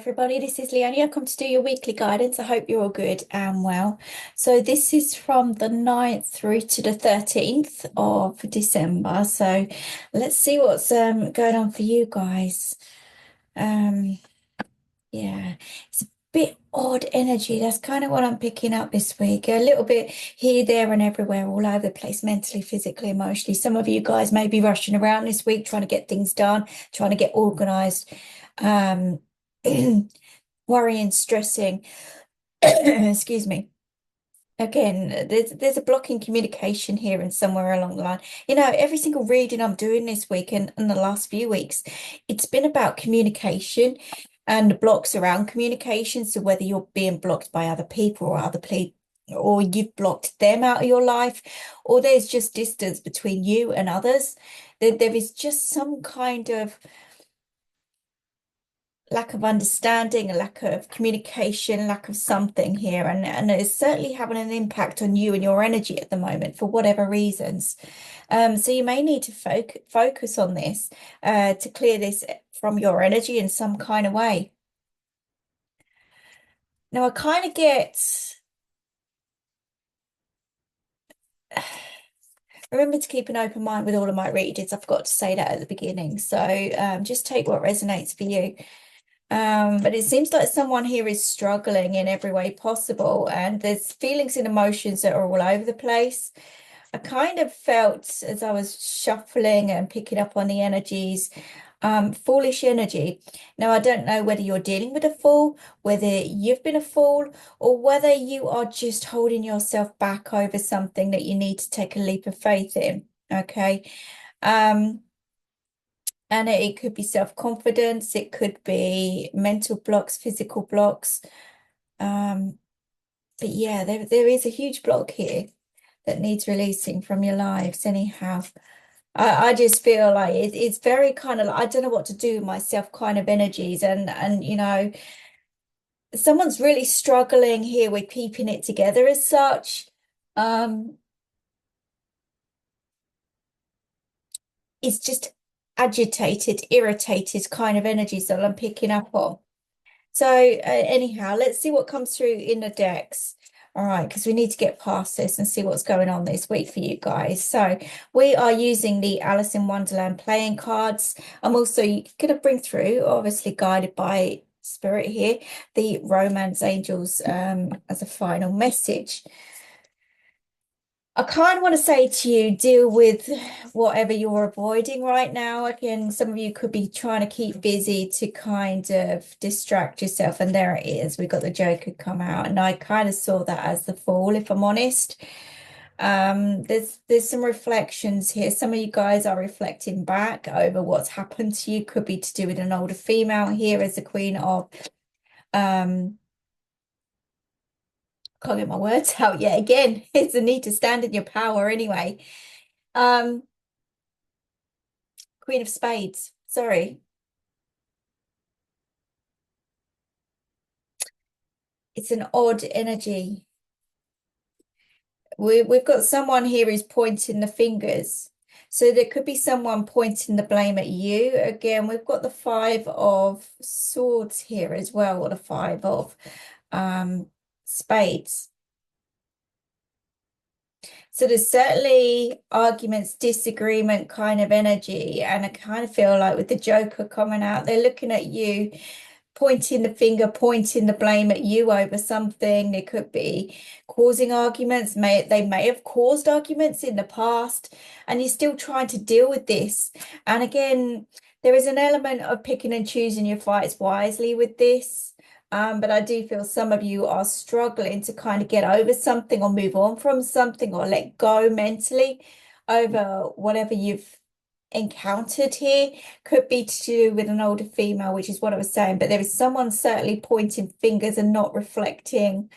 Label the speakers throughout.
Speaker 1: everybody, this is Leone. I come to do your weekly guidance. I hope you're all good and well. So this is from the 9th through to the 13th of December. So let's see what's going on for you guys. Um yeah, it's a bit odd energy. That's kind of what I'm picking up this week. A little bit here, there, and everywhere, all over the place, mentally, physically, emotionally. Some of you guys may be rushing around this week, trying to get things done, trying to get organized. Um Worrying, stressing, excuse me. Again, there's a block in communication here and somewhere along the line. Every single reading I'm doing this week and the last few weeks, it's been about communication and blocks around communication. So whether you're being blocked by other people or or you've blocked them out of your life, or there's just distance between you and others, there is just some kind of lack of understanding, a lack of communication, lack of something here, and it's certainly having an impact on you and your energy at the moment for whatever reasons. So you may need to focus on this to clear this from your energy in some kind of way. Now, I kind of get. Remember to keep an open mind with all of my readings. I forgot to say that at the beginning. So just take what resonates for you. But it seems like someone here is struggling in every way possible, and there's feelings and emotions that are all over the place. I kind of felt as I was shuffling and picking up on the energies, foolish energy. Now, I don't know whether you're dealing with a fool, whether you've been a fool, or whether you are just holding yourself back over something that you need to take a leap of faith in. Okay. And it could be self-confidence, it could be mental blocks, physical blocks. But yeah, there is a huge block here that needs releasing from your lives anyhow. I just feel like it's very kind of, I don't know what to do with myself kind of energies, and someone's really struggling here with keeping it together as such. It's just agitated, irritated kind of energies that I'm picking up on. So anyhow, let's see what comes through in the decks. All right, because we need to get past this and see what's going on this week for you guys. So we are using the Alice in Wonderland playing cards. I'm also going to bring through, obviously guided by Spirit here, the Romance Angels as a final message. I kind of want to say to you, deal with whatever you're avoiding right now. Again, some of you could be trying to keep busy to kind of distract yourself. And there it is. We got the Joker come out. And I kind of saw that as the Fool, if I'm honest. There's some reflections here. Some of you guys are reflecting back over what's happened to you. Could be to do with an older female here as the Queen of can't get my words out yet. Again, it's a need to stand in your power anyway. Queen of Spades. Sorry. It's an odd energy. We've got someone here who's pointing the fingers. So there could be someone pointing the blame at you. Again, we've got the Five of Swords here as well, or the Five of Spades. So there's certainly arguments, disagreement kind of energy. And I kind of feel like with the Joker coming out, they're looking at you, pointing the finger, pointing the blame at you over something. They could be causing arguments. They may have caused arguments in the past, and you're still trying to deal with this. And again, there is an element of picking and choosing your fights wisely with this. But I do feel some of you are struggling to kind of get over something or move on from something or let go mentally over whatever you've encountered here. Could be to do with an older female, which is what I was saying, but there is someone certainly pointing fingers and not reflecting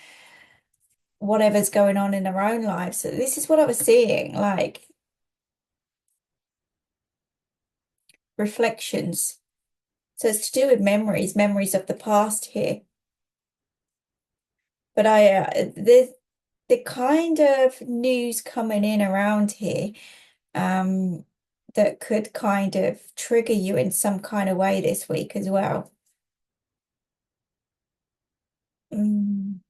Speaker 1: whatever's going on in their own lives. So this is what I was seeing, like reflections. So it's to do with memories of the past here. But there's the kind of news coming in around here that could kind of trigger you in some kind of way this week as well. mm,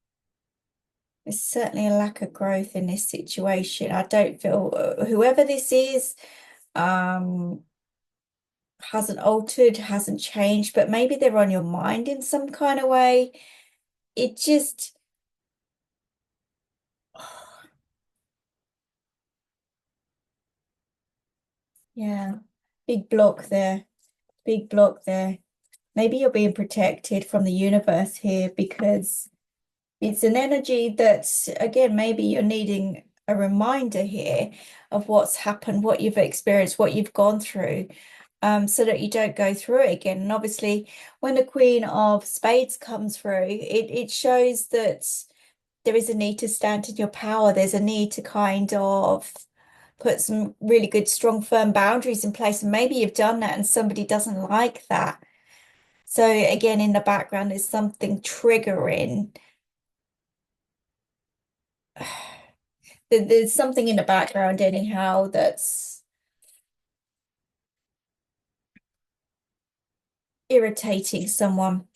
Speaker 1: there's certainly a lack of growth in this situation. I don't feel whoever this is um hasn't altered, hasn't changed, but maybe they're on your mind in some kind of way. It just, yeah, big block there, big block there. Maybe you're being protected from the universe here because it's an energy that's, again, maybe you're needing a reminder here of what's happened, what you've experienced, what you've gone through, so that you don't go through it again. And obviously, when the Queen of Spades comes through, it shows that there is a need to stand in your power. There's a need to kind of put some really good, strong, firm boundaries in place. And maybe you've done that and somebody doesn't like that. So again, in the background, there's something triggering. There's something in the background anyhow that's irritating someone.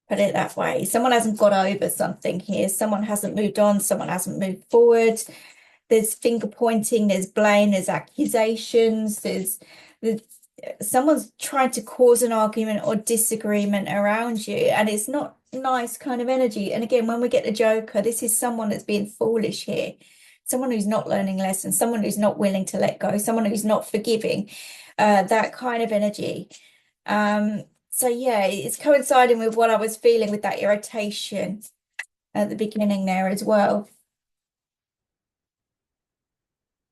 Speaker 1: Put it that way. Someone hasn't got over something here. Someone hasn't moved on. Someone hasn't moved forward. There's finger pointing, there's blame, there's accusations, there's someone's trying to cause an argument or disagreement around you, and it's not nice kind of energy. And again, when we get the Joker, this is someone that's being foolish here, someone who's not learning lessons, someone who's not willing to let go, someone who's not forgiving, that kind of energy. So yeah, it's coinciding with what I was feeling with that irritation at the beginning there as well.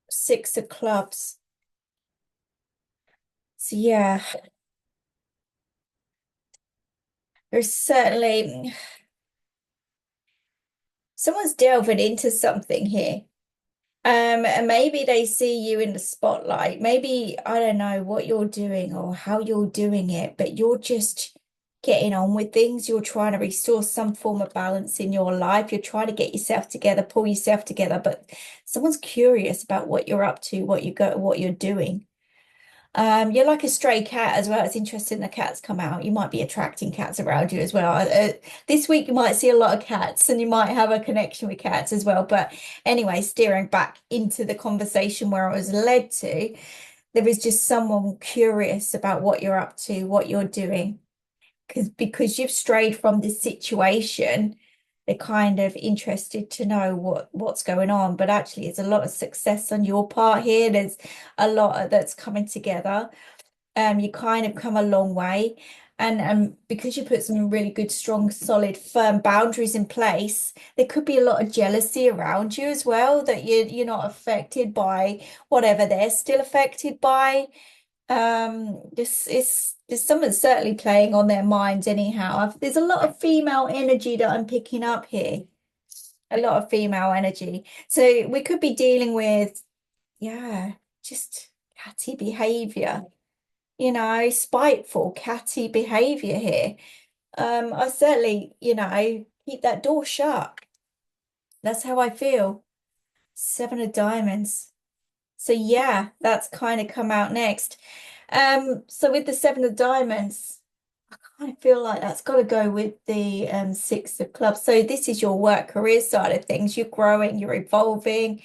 Speaker 1: Six of Clubs. So yeah, there's certainly someone's delving into something here. And maybe they see you in the spotlight. Maybe I don't know what you're doing or how you're doing it, but you're just getting on with things. You're trying to restore some form of balance in your life. You're trying to get yourself together, pull yourself together, but someone's curious about what you're up to, what you're doing. You're like a stray cat as well. It's interesting the cats come out. You might be attracting cats around you as well. This week you might see a lot of cats and you might have a connection with cats as well. But anyway, steering back into the conversation where I was led to, there is just someone curious about what you're up to, what you're doing. Because you've strayed from this situation, they're kind of interested to know what's going on. But actually, it's a lot of success on your part here. There's a lot that's coming together. You kind of come a long way. And because you put some really good, strong, solid, firm boundaries in place, there could be a lot of jealousy around you as well, that you're not affected by whatever they're still affected by. This is there's someone certainly playing on their minds anyhow. There's a lot of female energy that I'm picking up here. A lot of female energy. So we could be dealing with, yeah, just catty behavior, spiteful, catty behavior here. I certainly, keep that door shut. That's how I feel. Seven of Diamonds. So yeah, that's kind of come out next. So with the Seven of Diamonds, I kind of feel like that's got to go with the Six of Clubs. So this is your work career side of things. You're growing, you're evolving,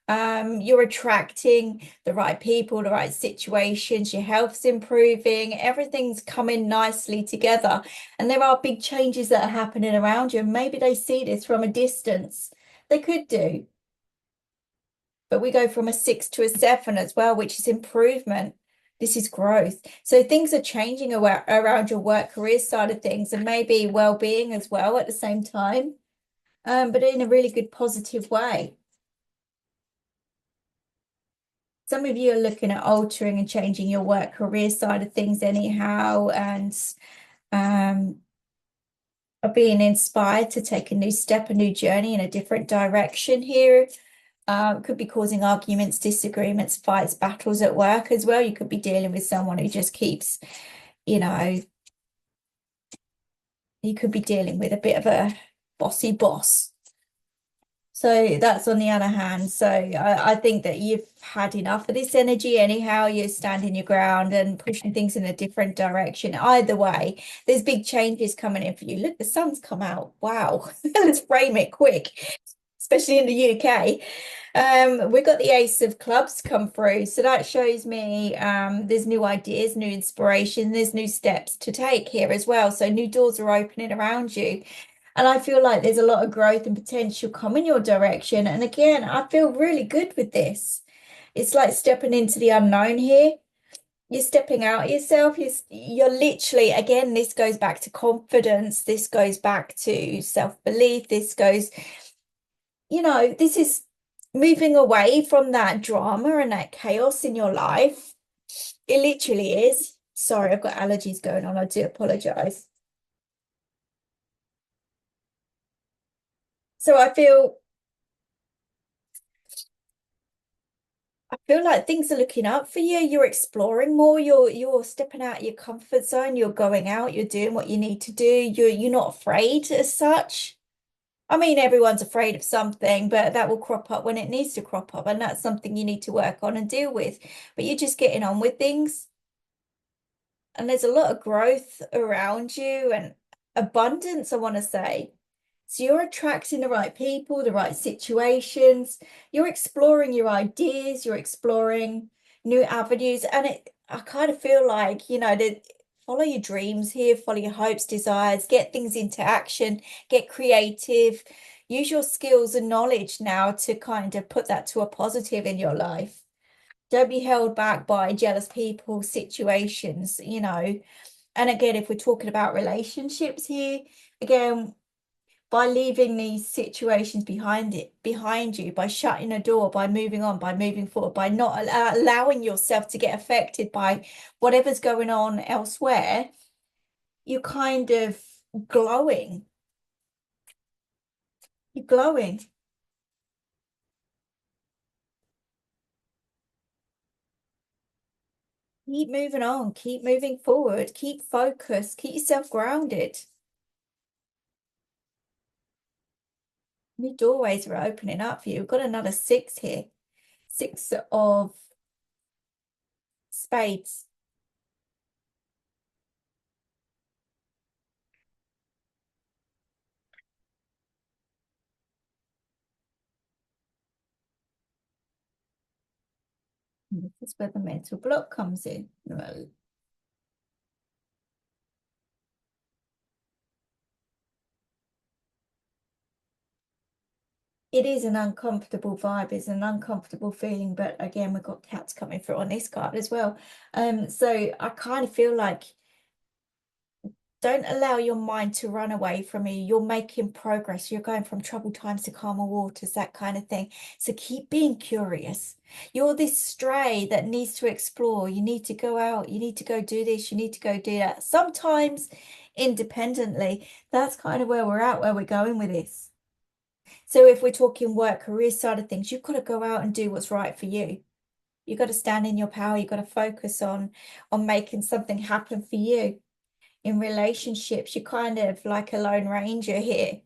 Speaker 1: you're attracting the right people, the right situations, your health's improving, everything's coming nicely together. And there are big changes that are happening around you. And maybe they see this from a distance. They could do. But we go from a 6 to a 7 as well, which is improvement. This is growth. So things are changing around your work career side of things, and maybe well-being as well at the same time, but in a really good positive way. Some of you are looking at altering and changing your work career side of things anyhow, and are being inspired to take a new step, a new journey in a different direction here. Could be causing arguments, disagreements, fights, battles at work as well. You could be dealing with someone who just keeps, you could be dealing with a bit of a bossy boss. So that's on the other hand. So I think that you've had enough of this energy anyhow. You're standing your ground and pushing things in a different direction. Either way, there's big changes coming in for you. Look, the sun's come out. Wow. Let's frame it quick, especially in the UK. We've got the Ace of Clubs come through. So that shows me there's new ideas, new inspiration, there's new steps to take here as well. So new doors are opening around you. And I feel like there's a lot of growth and potential coming your direction. And again, I feel really good with this. It's like stepping into the unknown here. You're stepping out yourself. You're literally, again, this goes back to confidence. This goes back to self-belief. This goes, this is moving away from that drama and that chaos in your life. It literally is. Sorry, I've got allergies going on. I do apologize. So I feel like things are looking up for you. You're exploring more. You're stepping out of your comfort zone. You're going out. You're doing what you need to do. You're not afraid as such. I mean, everyone's afraid of something, but that will crop up when it needs to crop up, and that's something you need to work on and deal with. But you're just getting on with things, and there's a lot of growth around you and abundance, I want to say. So you're attracting the right people, the right situations. You're exploring your ideas, you're exploring new avenues. And I kind of feel like, that follow your dreams here, follow your hopes, desires, get things into action, get creative, use your skills and knowledge now to kind of put that to a positive in your life. Don't be held back by jealous people, situations. And again, if we're talking about relationships here, again, by leaving these situations behind you, by shutting a door, by moving on, by moving forward, by not allowing yourself to get affected by whatever's going on elsewhere, you're kind of glowing. You're glowing. Keep moving on, keep moving forward, keep focused, keep yourself grounded. New doorways are opening up for you. We've got another six here. Six of spades. This is where the mental block comes in. Well, it is an uncomfortable vibe, it's an uncomfortable feeling, but again, we've got cats coming through on this card as well. So I kind of feel like don't allow your mind to run away from you. You're making progress. You're going from troubled times to calmer waters, that kind of thing. So keep being curious. You're this stray that needs to explore. You need to go out. You need to go do this. You need to go do that. Sometimes independently. That's kind of where we're at, where we're going with this. So if we're talking work, career side of things, you've got to go out and do what's right for you. You've got to stand in your power. You've got to focus on making something happen for you. In relationships, you're kind of like a lone ranger here.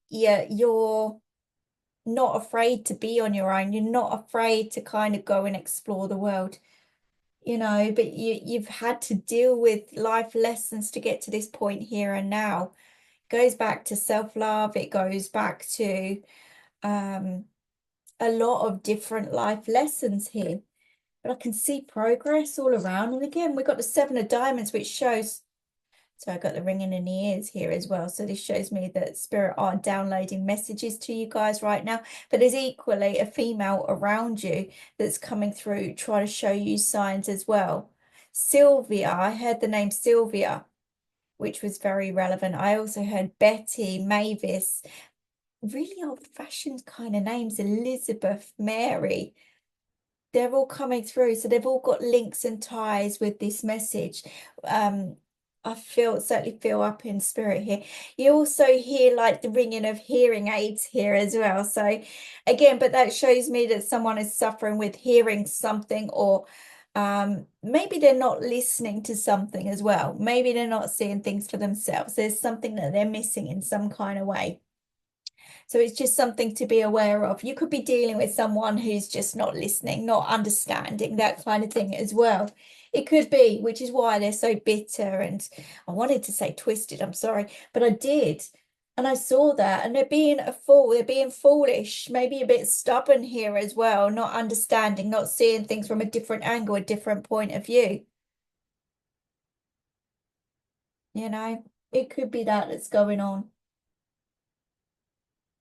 Speaker 1: Yeah, you're not afraid to be on your own. You're not afraid to kind of go and explore the world, but you've had to deal with life lessons to get to this point here and now. It goes back to self-love. It goes back to um a lot of different life lessons here. But I can see progress all around. And again, we've got the Seven of Diamonds, which shows, so I got the ringing in the ears here as well. So this shows me that Spirit are downloading messages to you guys right now. But there's equally a female around you that's coming through, trying to show you signs as well. Sylvia, I heard the name Sylvia, which was very relevant. I also heard Betty, Mavis, really old-fashioned kind of names, Elizabeth, Mary. They're all coming through. So they've all got links and ties with this message. I certainly feel up in spirit here. You also hear like the ringing of hearing aids here as well. So again, but that shows me that someone is suffering with hearing something, or maybe they're not listening to something as well. Maybe they're not seeing things for themselves. There's something that they're missing in some kind of way. So it's just something to be aware of. You could be dealing with someone who's just not listening, not understanding, that kind of thing as well. It could be, which is why they're so bitter. And I wanted to say twisted, I'm sorry, but I did. And I saw that, and they're being a fool, they're being foolish, maybe a bit stubborn here as well, not understanding, not seeing things from a different angle, a different point of view. You know, it could be that that's going on.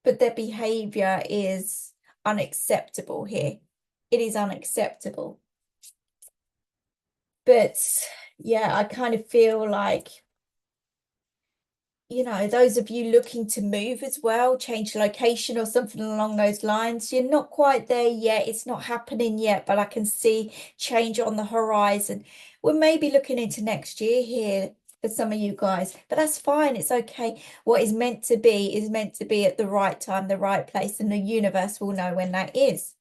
Speaker 1: But their behavior is unacceptable here. It is unacceptable. But yeah, I kind of feel like, you know, those of you looking to move as well, change location or something along those lines, you're not quite there yet. It's not happening yet, but I can see change on the horizon. We're maybe looking into next year here for some of you guys, but that's fine. It's okay. What is meant to be is meant to be at the right time, the right place, and the universe will know when that is.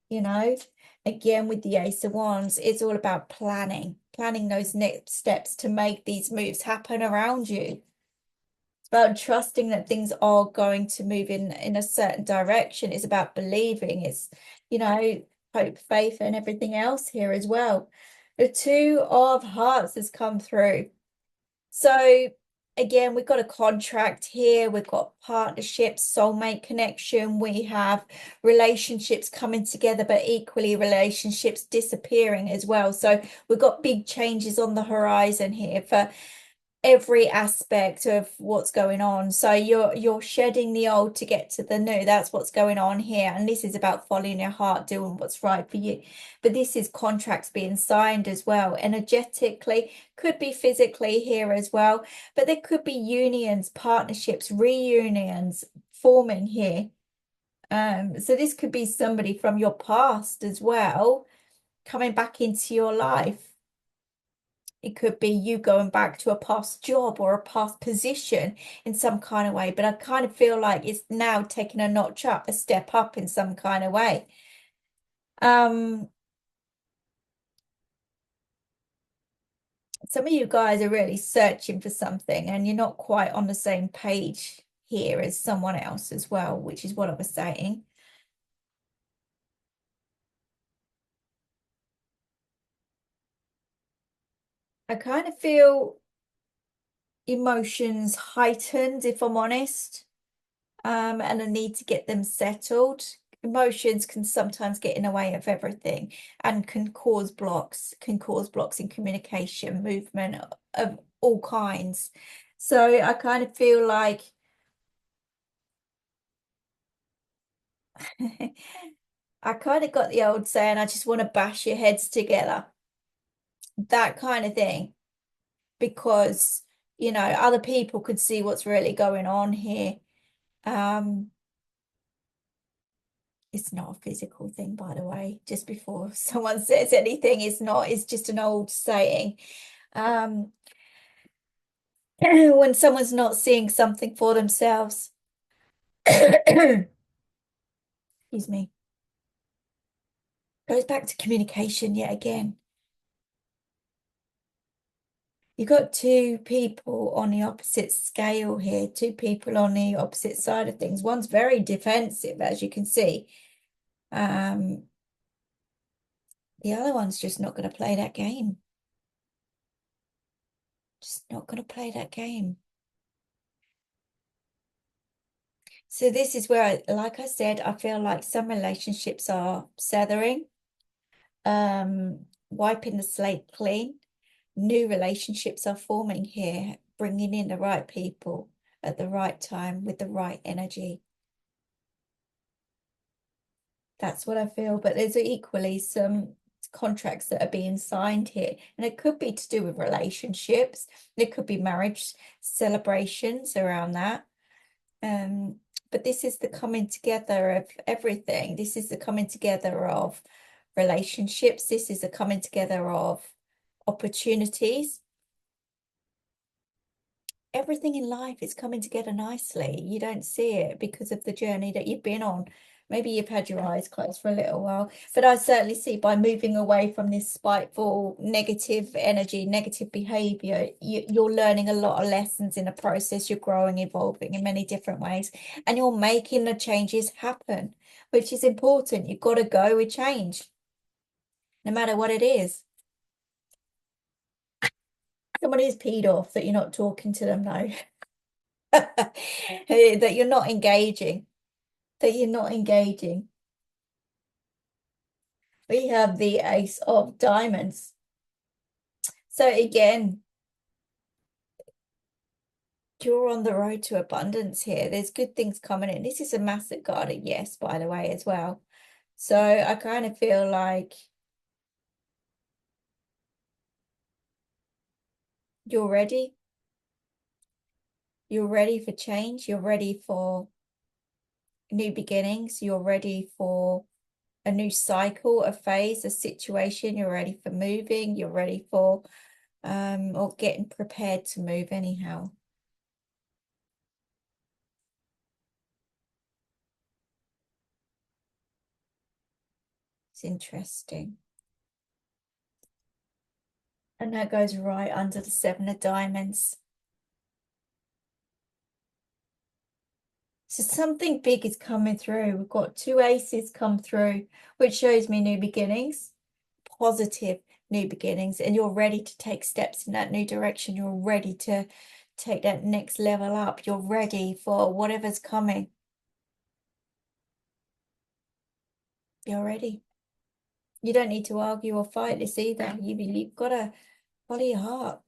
Speaker 1: You know, again, with the Ace of Wands, it's all about planning those next steps to make these moves happen around you. It's about trusting that things are going to move in a certain direction. It's about believing. It's, you know, hope, faith, and everything else here as well. The Two of Hearts has come through. So again, we've got a contract here. We've got partnerships, soulmate connection. We have relationships coming together, but equally relationships disappearing as well. So we've got big changes on the horizon here for every aspect of what's going on. So you're shedding the old to get to the new. That's what's going on here. And this is about following your heart, doing what's right for you. But this is contracts being signed as well. Energetically, could be physically here as well. But there could be unions, partnerships, reunions forming here. So this could be somebody from your past as well, coming back into your life. It could be you going back to a past job or a past position in some kind of way. But I kind of feel like it's now taking a notch up, a step up in some kind of way. Some of you guys are really searching for something and you're not quite on the same page here as someone else as well, which is what I was saying. I kind of feel emotions heightened, if I'm honest, and I need to get them settled. Emotions can sometimes get in the way of everything and can cause blocks in communication, movement of all kinds. So I kind of feel like I kind of got the old saying, I just want to bash your heads together, that kind of thing, because, you know, other people could see what's really going on here. It's not a physical thing, by the way, just before someone says anything, it's not, it's just an old saying. When someone's not seeing something for themselves, excuse me, goes back to communication yet again. You've got two people on the opposite scale here, two people on the opposite side of things. One's very defensive, as you can see. The other one's just not going to play that game. Just not going to play that game. So this is where, like I said, I feel like some relationships are seathering, wiping the slate clean. New relationships are forming here, bringing in the right people at the right time with the right energy. That's what I feel. But there's equally some contracts that are being signed here, and it could be to do with relationships. It could be marriage celebrations around that. But this is the coming together of everything. This is the coming together of relationships. This is the coming together of opportunities. Everything in life is coming together nicely. You don't see it because of the journey that you've been on. Maybe you've had your eyes closed for a little while, but I certainly see by moving away from this spiteful, negative energy, negative behavior, you're learning a lot of lessons in the process. You're growing, evolving in many different ways, and you're making the changes happen, which is important. You've got to go with change, no matter what it is. Someone who's peed off that you're not talking to them, though. That you're not engaging. That you're not engaging. We have the Ace of Diamonds. So again, you're on the road to abundance here. There's good things coming in. This is a massive garden, yes, by the way, as well. So I kind of feel like you're ready. You're ready for change. You're ready for new beginnings. You're ready for a new cycle, a phase, a situation. You're ready for moving. You're ready for or getting prepared to move anyhow. It's interesting. And that goes right under the Seven of Diamonds. So something big is coming through. We've got two aces come through, which shows me new beginnings, positive new beginnings, and you're ready to take steps in that new direction. You're ready to take that next level up. You're ready for whatever's coming. You're ready. You don't need to argue or fight this either. You've got to follow your heart.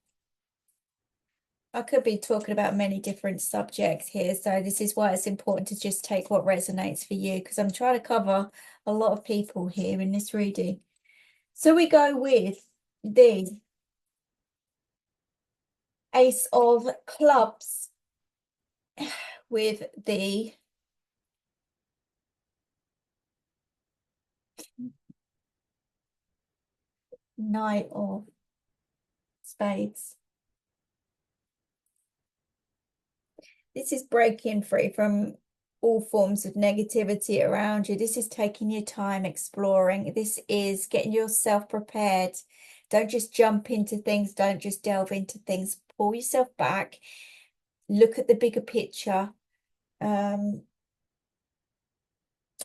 Speaker 1: I could be talking about many different subjects here, so this is why it's important to just take what resonates for you, because I'm trying to cover a lot of people here in this reading. So we go with the Ace of Clubs with the Knight of Spades. This is breaking free from all forms of negativity around you. This is taking your time exploring. This is getting yourself prepared. Don't just jump into things. Don't just delve into things. Pull yourself back. Look at the bigger picture.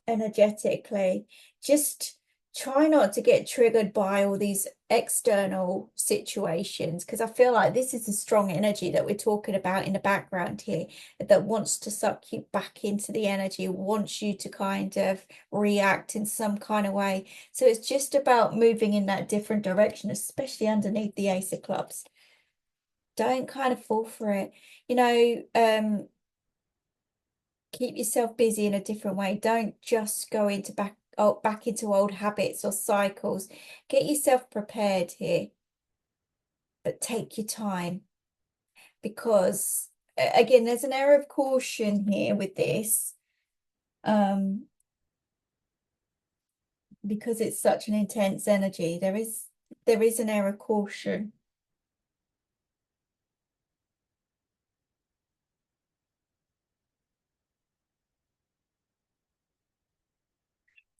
Speaker 1: Energetically, just try not to get triggered by all these external situations, because I feel like this is a strong energy that we're talking about in the background here that wants to suck you back into the energy, wants you to kind of react in some kind of way. So it's just about moving in that different direction, especially underneath the Ace of Clubs. Don't kind of fall for it, keep yourself busy in a different way. Don't just go into back into old habits or cycles. Get yourself prepared here, but take your time, because again, there's an air of caution here with this, because it's such an intense energy. There is an air of caution.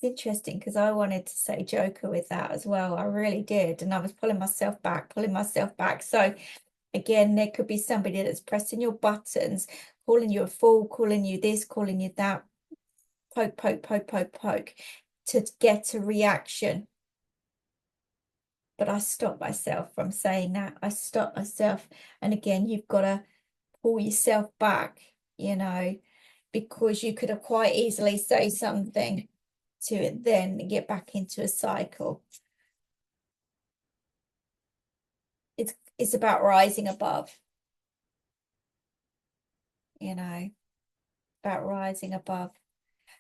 Speaker 1: It's interesting because I wanted to say Joker with that as well. I really did. And I was pulling myself back, pulling myself back. So again, there could be somebody that's pressing your buttons, calling you a fool, calling you this, calling you that. Poke, poke, poke, poke, poke to get a reaction. But I stopped myself from saying that. I stopped myself. And again, you've got to pull yourself back, because you could have quite easily say something to it, then get back into a cycle. It's about rising above, about rising above.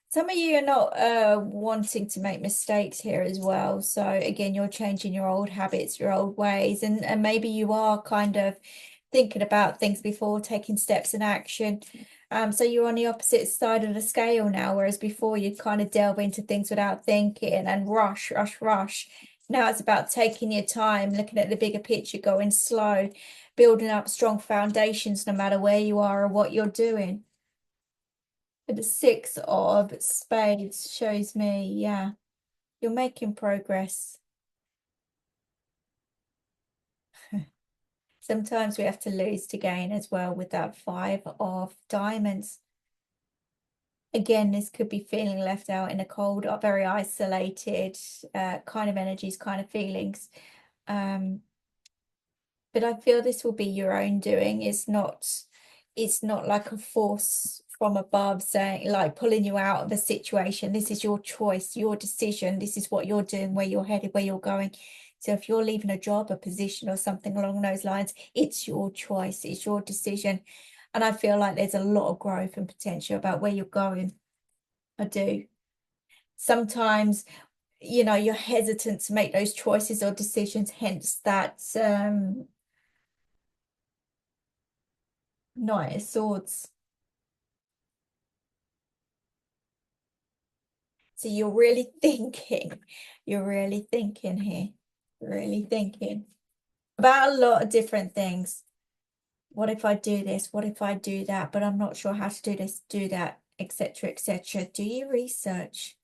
Speaker 1: Some of you are not wanting to make mistakes here as well. So again, you're changing your old habits, your old ways, and maybe you are kind of thinking about things before taking steps in action. So you're on the opposite side of the scale now, whereas before you'd kind of delve into things without thinking and rush, rush, rush. Now it's about taking your time, looking at the bigger picture, going slow, building up strong foundations no matter where you are or what you're doing. But the Six of Spades shows me, yeah, you're making progress. Sometimes we have to lose to gain as well with that Five of Diamonds. Again, this could be feeling left out in a cold or very isolated kind of energies, kind of feelings. But I feel this will be your own doing. It's not like a force from above saying, like, pulling you out of a situation. This is your choice, your decision. This is what you're doing, where you're headed, where you're going. So if you're leaving a job, a position, or something along those lines, it's your choice, it's your decision. And I feel like there's a lot of growth and potential about where you're going. I do. Sometimes, you're hesitant to make those choices or decisions, hence that Knight of Swords. So you're really thinking here, really thinking about a lot of different things. What if I do this? What if I do that? But I'm not sure how to do this, do that, etc., etc. Do your research.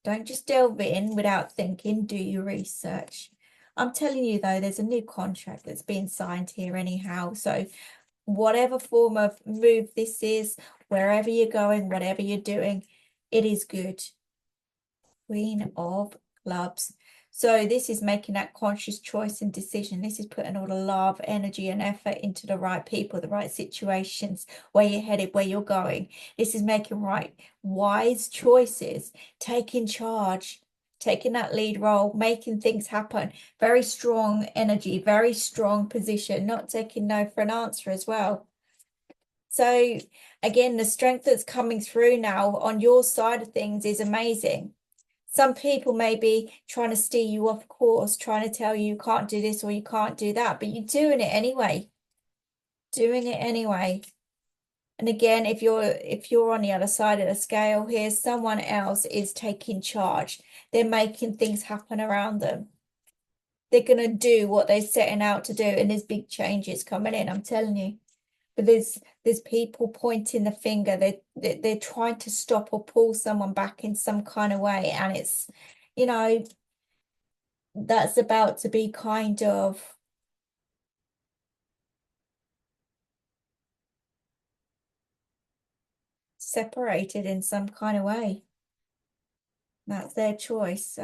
Speaker 1: Don't just delve in without thinking, do your research. I'm telling you though, there's a new contract that's being signed here anyhow. So whatever form of move this is, wherever you're going, whatever you're doing, it is good. Queen of Clubs. So this is making that conscious choice and decision. This is putting all the love, energy, and effort into the right people, the right situations, where you're headed, where you're going. This is making wise choices, taking charge, taking that lead role, making things happen. Very strong energy, very strong position, not taking no for an answer as well. So again, the strength that's coming through now on your side of things is amazing. Some people may be trying to steer you off course, trying to tell you can't do this or you can't do that, but you're doing it anyway. Doing it anyway. And again, if you're on the other side of the scale here, someone else is taking charge. They're making things happen around them. They're going to do what they're setting out to do, and there's big changes coming in, I'm telling you. But there's people pointing the finger. They're trying to stop or pull someone back in some kind of way, and it's, that's about to be kind of separated in some kind of way. That's their choice.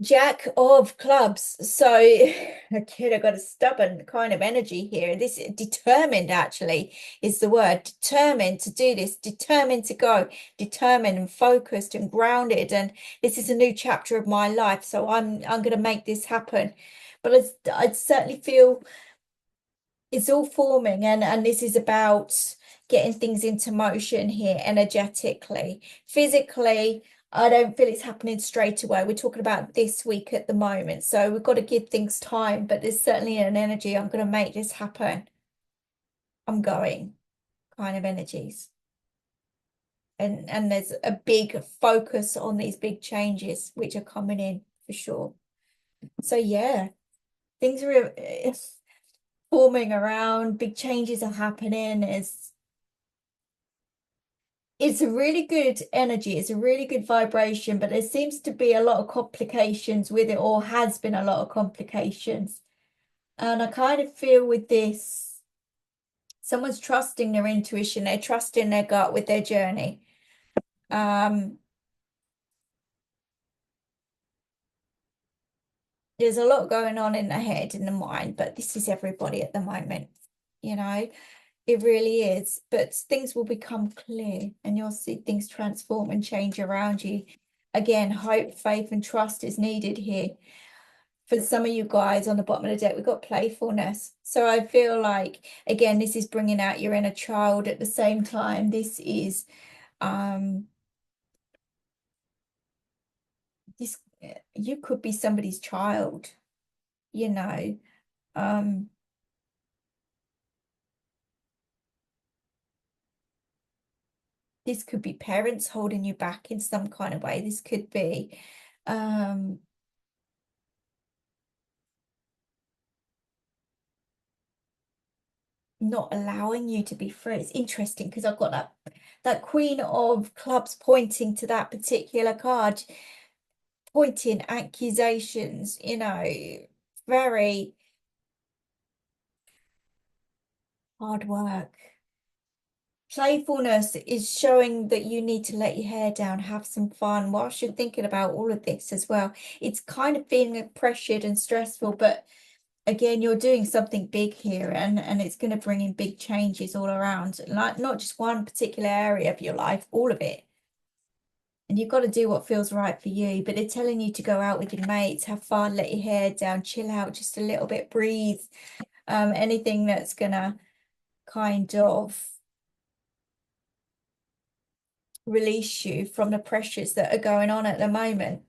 Speaker 1: Jack of Clubs. So kid, I got a stubborn kind of energy here. This determined actually is the word. Determined to do this, determined to go, determined and focused and grounded. And this is a new chapter of my life. So I'm gonna make this happen. But I'd certainly feel it's all forming, and this is about getting things into motion here energetically. Physically, I don't feel it's happening straight away. We're talking about this week at the moment, so we've got to give things time, but there's certainly an energy. I'm going to make this happen. I'm going kind of energies. And there's a big focus on these big changes which are coming in for sure. So yeah, things are forming around, big changes are happening. It's a really good energy, it's a really good vibration, but there seems to be a lot of complications with it, or has been a lot of complications. And I kind of feel with this, someone's trusting their intuition, they're trusting their gut with their journey. There's a lot going on in the head and the mind, but this is everybody at the moment, it really is. But things will become clear and you'll see things transform and change around you. Again, hope, faith, and trust is needed here. For some of you guys on the bottom of the deck, we've got playfulness. So I feel like, again, this is bringing out your inner child at the same time. This is, this, you could be somebody's child, this could be parents holding you back in some kind of way. This could be, not allowing you to be free. It's interesting because I've got that Queen of Clubs pointing to that particular card, pointing accusations, very hard work. Playfulness is showing that you need to let your hair down, have some fun whilst you're thinking about all of this as well. It's kind of feeling pressured and stressful, but again, you're doing something big here, and it's going to bring in big changes all around, like not just one particular area of your life, all of it. And you've got to do what feels right for you, but they're telling you to go out with your mates, have fun, let your hair down, chill out just a little bit, breathe. Anything that's gonna kind of release you from the pressures that are going on at the moment.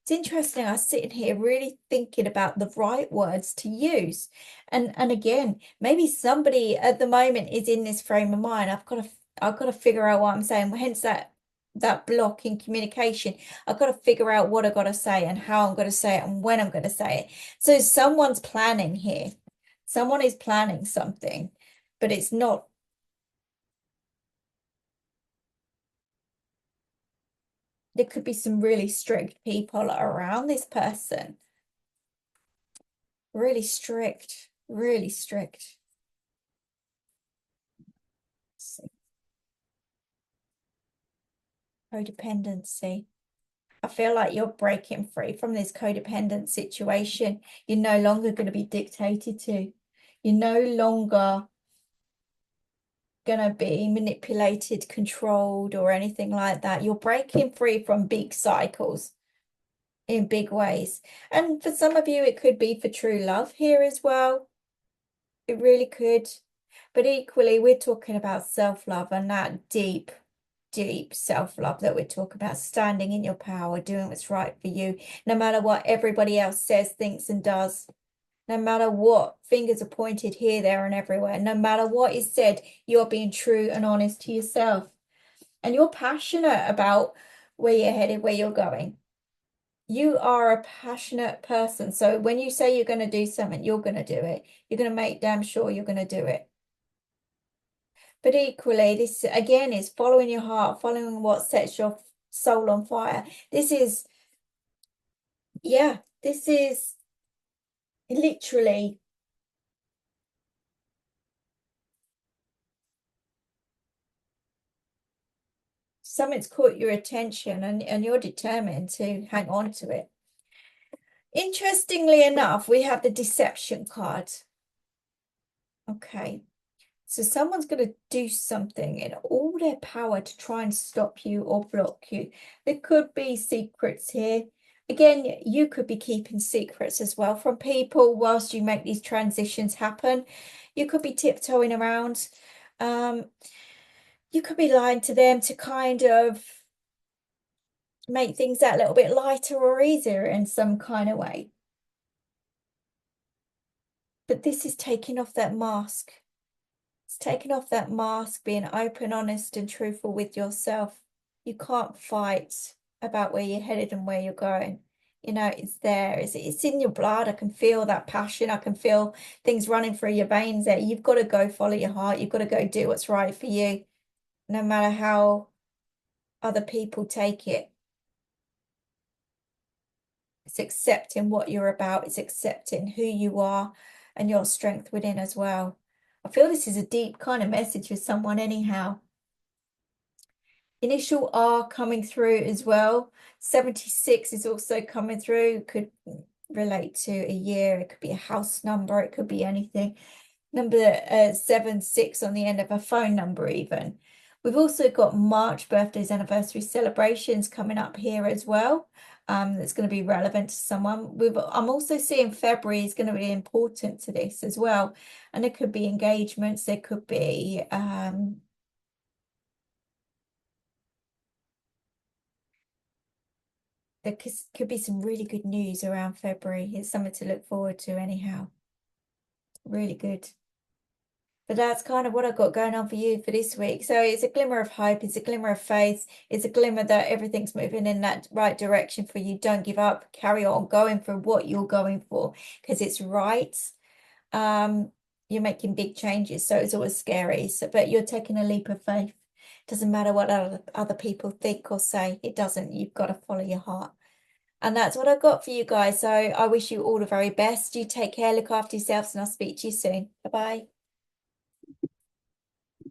Speaker 1: It's interesting. I was sitting here really thinking about the right words to use. And again, maybe somebody at the moment is in this frame of mind. I've got to figure out what I'm saying. Hence that block in communication. I've got to figure out what I've got to say and how I'm going to say it and when I'm going to say it. So someone's planning here. Someone is planning something, but it's not. There could be some really strict people around this person. Really strict, really strict. Codependency. I feel like you're breaking free from this codependent situation. You're no longer going to be dictated to. You're no longer going to be manipulated, controlled, or anything like that. You're breaking free from big cycles in big ways. And for some of you, it could be for true love here as well. It really could. But equally, we're talking about self-love and that deep self-love that we're talking about, standing in your power, doing what's right for you, no matter what everybody else says, thinks, and does, no matter what fingers are pointed here, there, and everywhere, no matter what is said, you're being true and honest to yourself. And you're passionate about where you're headed, where you're going. You are a passionate person. So when you say you're going to do something, you're going to do it. You're going to make damn sure you're going to do it. But equally, this again is following your heart, following what sets your soul on fire. This is, yeah, this is literally something's caught your attention and you're determined to hang on to it. Interestingly enough, we have the deception card. Okay. So someone's going to do something in all their power to try and stop you or block you. There could be secrets here. Again, you could be keeping secrets as well from people whilst you make these transitions happen. You could be tiptoeing around. You could be lying to them to kind of make things that little bit lighter or easier in some kind of way. But this is taking off that mask. It's taking off that mask, being open, honest, and truthful with yourself. You can't fight about where you're headed and where you're going. It's there. It's in your blood. I can feel that passion. I can feel things running through your veins there. You've got to go follow your heart. You've got to go do what's right for you, no matter how other people take it. It's accepting what you're about. It's accepting who you are and your strength within as well. I feel this is a deep kind of message for someone anyhow. Initial R coming through as well. 76 is also coming through. Could relate to a year. It could be a house number. It could be anything. Number 76 on the end of a phone number even. We've also got March birthdays, anniversaries, celebrations coming up here as well. That's going to be relevant to someone. I'm also seeing February is going to be important to this as well. And there could be engagements. There could be there could be some really good news around February. It's something to look forward to anyhow. Really good. But that's kind of what I've got going on for you for this week. So it's a glimmer of hope. It's a glimmer of faith. It's a glimmer that everything's moving in that right direction for you. Don't give up. Carry on going for what you're going for because it's right. you're making big changes, so it's always scary. So, but you're taking a leap of faith. Doesn't matter what other people think or say. It doesn't. You've got to follow your heart. And that's what I've got for you guys. So I wish you all the very best. You take care, look after yourselves, and I'll speak to you soon. Bye-bye.